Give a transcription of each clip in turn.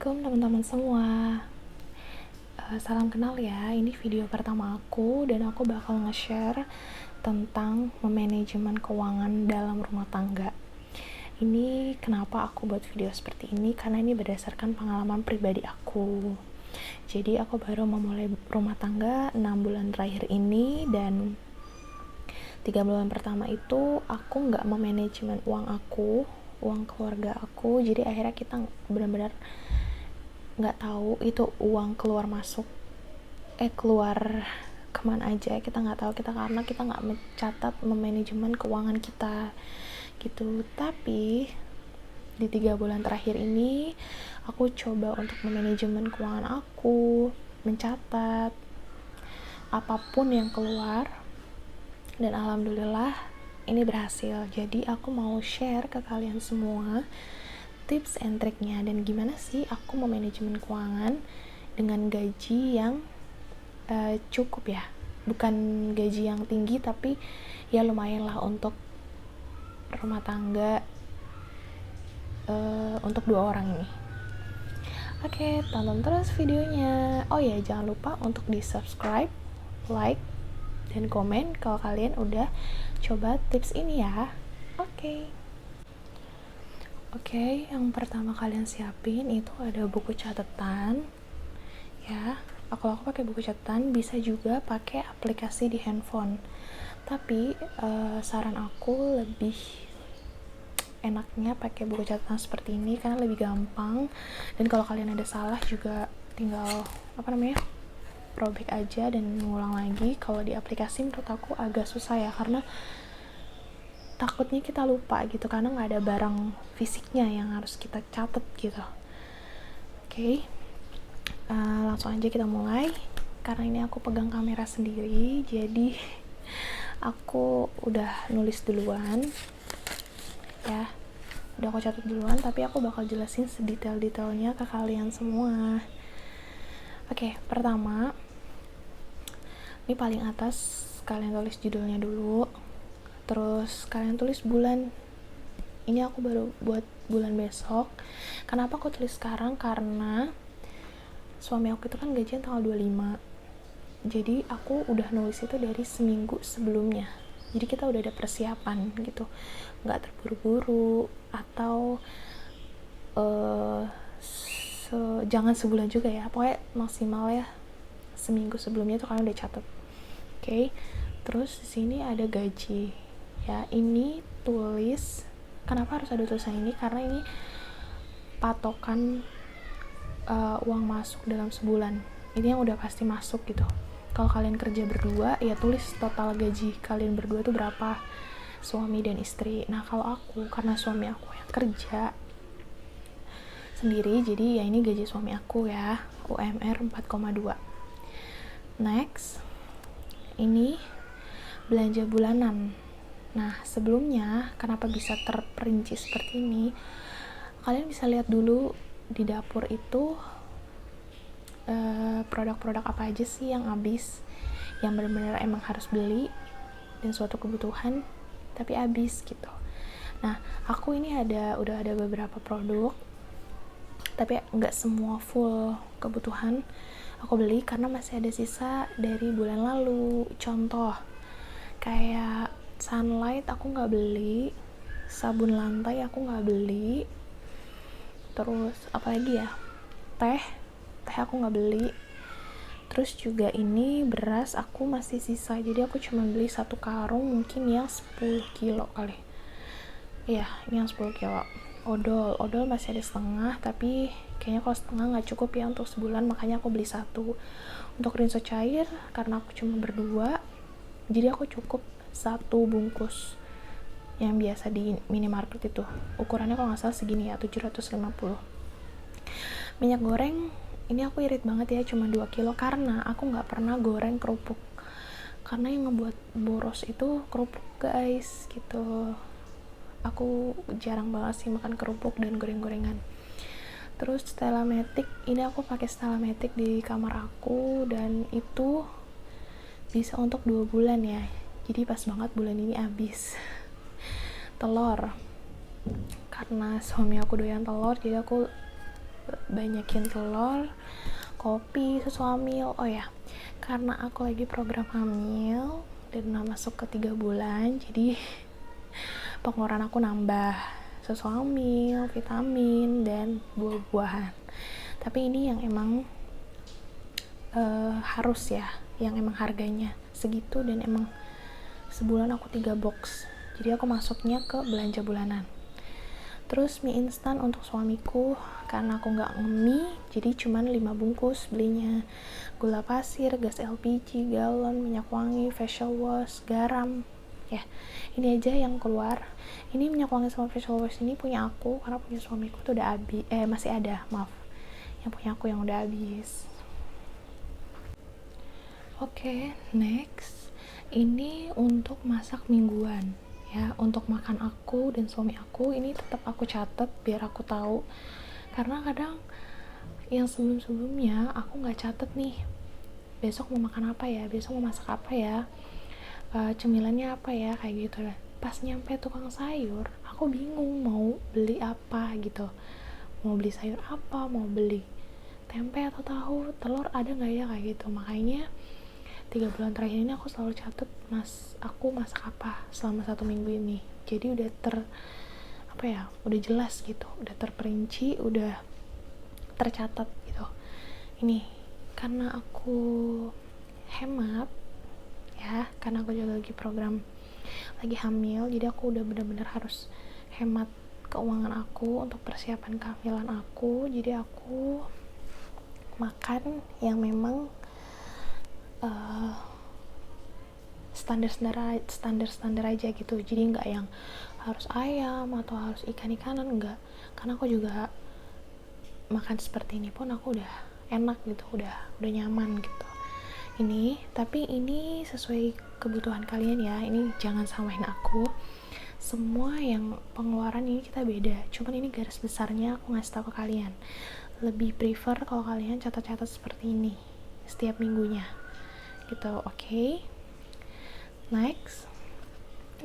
Assalamualaikum teman-teman semua. Salam kenal ya. Ini video pertama aku dan aku bakal nge-share tentang memanajemen keuangan dalam rumah tangga. Ini kenapa aku buat video seperti ini, karena ini berdasarkan pengalaman pribadi aku. Jadi aku baru memulai rumah tangga 6 bulan terakhir ini, dan 3 bulan pertama itu aku nggak memanajemen uang keluarga aku. Jadi akhirnya kita benar-benar nggak tahu itu uang keluar kemana aja, kita nggak tahu, karena kita nggak mencatat memanajemen keuangan kita gitu. Tapi di 3 bulan terakhir ini aku coba untuk memanajemen keuangan aku, mencatat apapun yang keluar, dan alhamdulillah ini berhasil. Jadi aku mau share ke kalian semua tips and triknya dan gimana sih aku memanajemen keuangan dengan gaji yang cukup ya, bukan gaji yang tinggi tapi ya lumayan lah untuk rumah tangga untuk 2 orang ini. Oke, tonton terus videonya. Oh ya, jangan lupa untuk di subscribe, like, dan komen kalau kalian udah coba tips ini ya. Oke, yang pertama kalian siapin itu ada buku catatan ya. Kalau aku pakai buku catatan, bisa juga pakai aplikasi di handphone. Tapi saran aku lebih enaknya pakai buku catatan seperti ini karena lebih gampang, dan kalau kalian ada salah juga tinggal robek aja dan ngulang lagi. Kalau di aplikasi menurut aku agak susah ya, karena takutnya kita lupa gitu, karena nggak ada barang fisiknya yang harus kita catat gitu. Langsung aja kita mulai. Karena ini aku pegang kamera sendiri, jadi aku udah nulis duluan ya, udah aku catat duluan, tapi aku bakal jelasin sedetail-detailnya ke kalian semua. Pertama, ini paling atas kalian tulis judulnya dulu, terus kalian tulis bulan. Ini aku baru buat bulan besok. Kenapa aku tulis sekarang? Karena suami aku itu kan gajian tanggal 25, jadi aku udah nulis itu dari seminggu sebelumnya. Jadi kita udah ada persiapan gitu, nggak terburu-buru, atau jangan sebulan juga ya, pokoknya maksimal ya seminggu sebelumnya tuh kalian udah catat. Terus di sini ada gaji ya. Ini tulis, kenapa harus ada tulisan ini? Karena ini patokan uang masuk dalam sebulan. Ini yang udah pasti masuk gitu. Kalau kalian kerja berdua, ya tulis total gaji kalian berdua tuh berapa, suami dan istri. Nah kalau aku, karena suami aku yang kerja sendiri, jadi ya ini gaji suami aku ya, UMR 4,2. Next, ini belanja bulanan. Nah sebelumnya, kenapa bisa terperinci seperti ini, kalian bisa lihat dulu di dapur itu produk-produk apa aja sih yang habis, yang benar-benar emang harus beli dan suatu kebutuhan tapi habis gitu. Nah aku ini udah ada beberapa produk, tapi nggak semua full kebutuhan aku beli karena masih ada sisa dari bulan lalu. Contoh kayak sunlight aku nggak beli, sabun lantai aku nggak beli, terus apalagi ya, teh aku nggak beli. Terus juga ini beras aku masih sisa, jadi aku cuma beli 1 karung, mungkin yang 10 kilo kali ya, ini yang 10 kilo. Odol masih ada setengah, tapi kayaknya kalau setengah nggak cukup ya untuk sebulan, makanya aku beli 1. Untuk rinso cair, karena aku cuma berdua, jadi aku cukup 1 bungkus yang biasa di minimarket itu, ukurannya kalau nggak salah segini ya, 750. Minyak goreng ini aku irit banget ya, cuma 2 kilo, karena aku nggak pernah goreng kerupuk, karena yang ngebuat boros itu kerupuk guys gitu. Aku jarang banget sih makan kerupuk dan goreng-gorengan. Terus Stella Matic, ini aku pakai Stella Matic di kamar aku, dan itu bisa untuk 2 bulan ya, jadi pas banget bulan ini habis. Telur, karena suami aku doyan telur, jadi aku banyakin telur, kopi, susu hamil. Oh ya, karena aku lagi program hamil dan udah masuk ke 3 bulan, jadi pengeluaran aku nambah susu hamil, vitamin, dan buah-buahan. Tapi ini yang emang harus ya, yang emang harganya segitu, dan emang sebulan aku 3 box, jadi aku masuknya ke belanja bulanan. Terus mie instan untuk suamiku, karena aku nggak nge-mie, jadi cuman 5 bungkus belinya. Gula pasir, gas LPG, galon, minyak wangi, facial wash, garam. Ya, ini aja yang keluar. Ini minyak wangi sama facial wash ini punya aku, karena punya suamiku tuh udah habis. Masih ada, maaf. Yang punya aku yang udah habis. Oke, next. Ini untuk masak mingguan. Ya, untuk makan aku dan suami aku ini tetap aku catat biar aku tahu. Karena kadang yang sebelum-sebelumnya aku nggak catat nih. Besok mau makan apa ya? Besok mau masak apa ya? Cemilannya apa ya? Kayak gitu. Pas nyampe tukang sayur, aku bingung mau beli apa gitu. Mau beli sayur apa? Mau beli tempe atau tahu? Telur ada nggak ya? Kayak gitu. Makanya 3 bulan terakhir ini aku selalu catat aku masak apa selama 1 minggu ini. Jadi udah udah jelas gitu, udah terperinci, udah tercatat gitu. Ini karena aku hemat ya, karena aku juga lagi program lagi hamil, jadi aku udah benar-benar harus hemat keuangan aku untuk persiapan kehamilan aku. Jadi aku makan yang memang standar aja gitu, jadi nggak yang harus ayam atau harus ikan-ikanan, enggak, karena aku juga makan seperti ini pun aku udah enak gitu, udah nyaman gitu. Tapi ini sesuai kebutuhan kalian ya, ini jangan samain aku. Semua yang pengeluaran ini kita beda, cuman ini garis besarnya aku ngasih tahu ke kalian. Lebih prefer kalau kalian catat-catat seperti ini setiap minggunya gitu, oke? Next.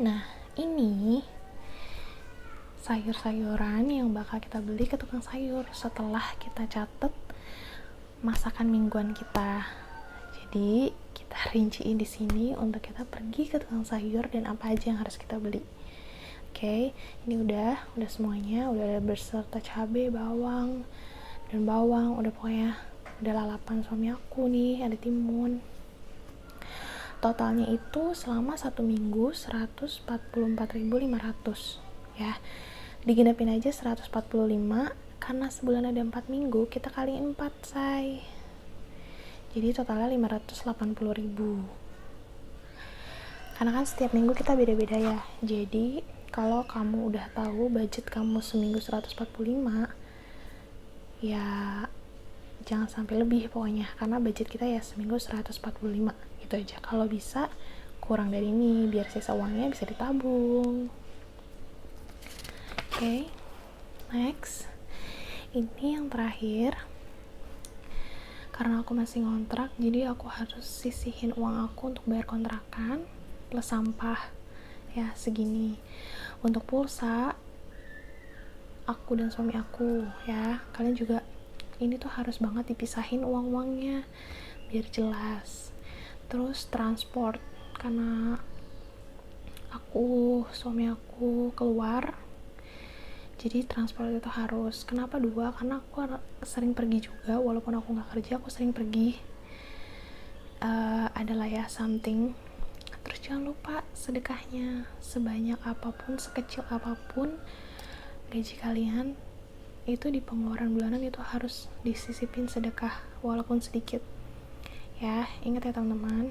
Nah, ini sayur-sayuran yang bakal kita beli ke tukang sayur setelah kita catat masakan mingguan kita. Jadi, kita rinciin di sini untuk kita pergi ke tukang sayur dan apa aja yang harus kita beli. Oke, ini udah semuanya, udah berserta cabai, bawang, udah pokoknya udah lalapan suami aku nih, ada timun. Totalnya itu selama 1 minggu 144.500 ya. Digenapin aja 145, karena sebulan ada 4 minggu, kita kali 4 say. Jadi totalnya 580.000. Karena kan setiap minggu kita beda-beda ya. Jadi kalau kamu udah tahu budget kamu seminggu 145, ya jangan sampai lebih pokoknya, karena budget kita ya seminggu 145 gitu aja. Kalau bisa kurang dari ini biar sisa uangnya bisa ditabung. Oke, next. Ini yang terakhir, karena aku masih ngontrak, jadi aku harus sisihin uang aku untuk bayar kontrakan plus sampah ya, segini. Untuk pulsa aku dan suami aku ya, kalian juga ini tuh harus banget dipisahin uang-uangnya biar jelas. Terus transport, karena suami aku keluar, jadi transport itu harus. Kenapa 2? Karena aku sering pergi juga, walaupun aku nggak kerja aku sering pergi, adalah ya something. Terus jangan lupa sedekahnya, sebanyak apapun, sekecil apapun gaji kalian, itu di pengeluaran bulanan itu harus disisipin sedekah walaupun sedikit ya, ingat ya teman-teman.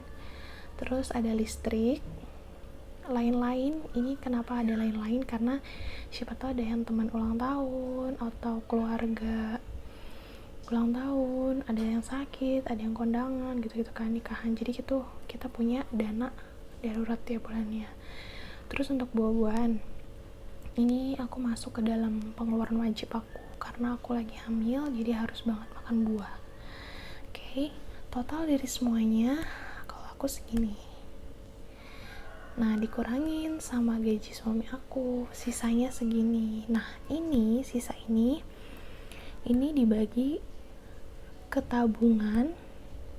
Terus ada listrik, lain-lain. Ini kenapa ada lain-lain, karena siapa tahu ada yang teman ulang tahun atau keluarga ulang tahun, ada yang sakit, ada yang kondangan gitu-gitu kan, nikahan. Jadi gitu kita punya dana darurat tiap bulannya. Terus untuk buah-buahan, ini aku masuk ke dalam pengeluaran wajib aku karena aku lagi hamil, jadi harus banget makan buah. Oke, total dari semuanya kalau aku segini. Nah, dikurangin sama gaji suami aku, sisanya segini. Nah, sisa ini ini dibagi ke tabungan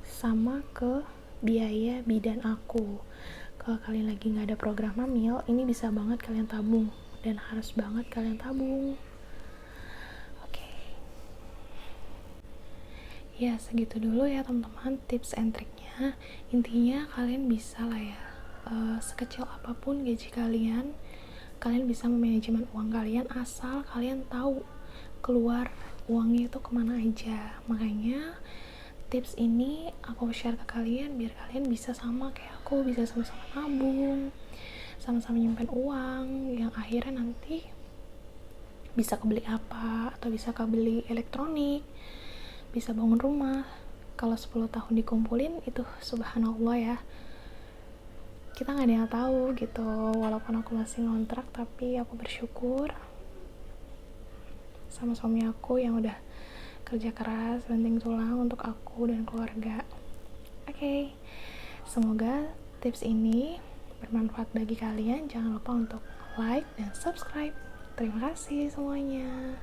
sama ke biaya bidan aku. Kalau kalian lagi nggak ada program hamil, ini bisa banget kalian tabung, dan harus banget kalian tabung. Oke. Ya, segitu dulu ya teman-teman tips and triknya. Intinya kalian bisa lah ya, sekecil apapun gaji kalian, kalian bisa memanajemen uang kalian asal kalian tahu keluar uangnya itu kemana aja. Makanya tips ini aku share ke kalian biar kalian bisa sama kayak aku, bisa sama-sama nabung, sama-sama nyimpen uang yang akhirnya nanti bisa kebeli apa, atau bisa kebeli elektronik, bisa bangun rumah. Kalau 10 tahun dikumpulin itu subhanallah ya, kita nggak ada yang tahu gitu. Walaupun aku masih ngontrak, tapi aku bersyukur sama suami aku yang udah kerja keras banting tulang untuk aku dan keluarga. Oke. Semoga tips ini bermanfaat bagi kalian. Jangan lupa untuk like dan subscribe. Terima kasih semuanya.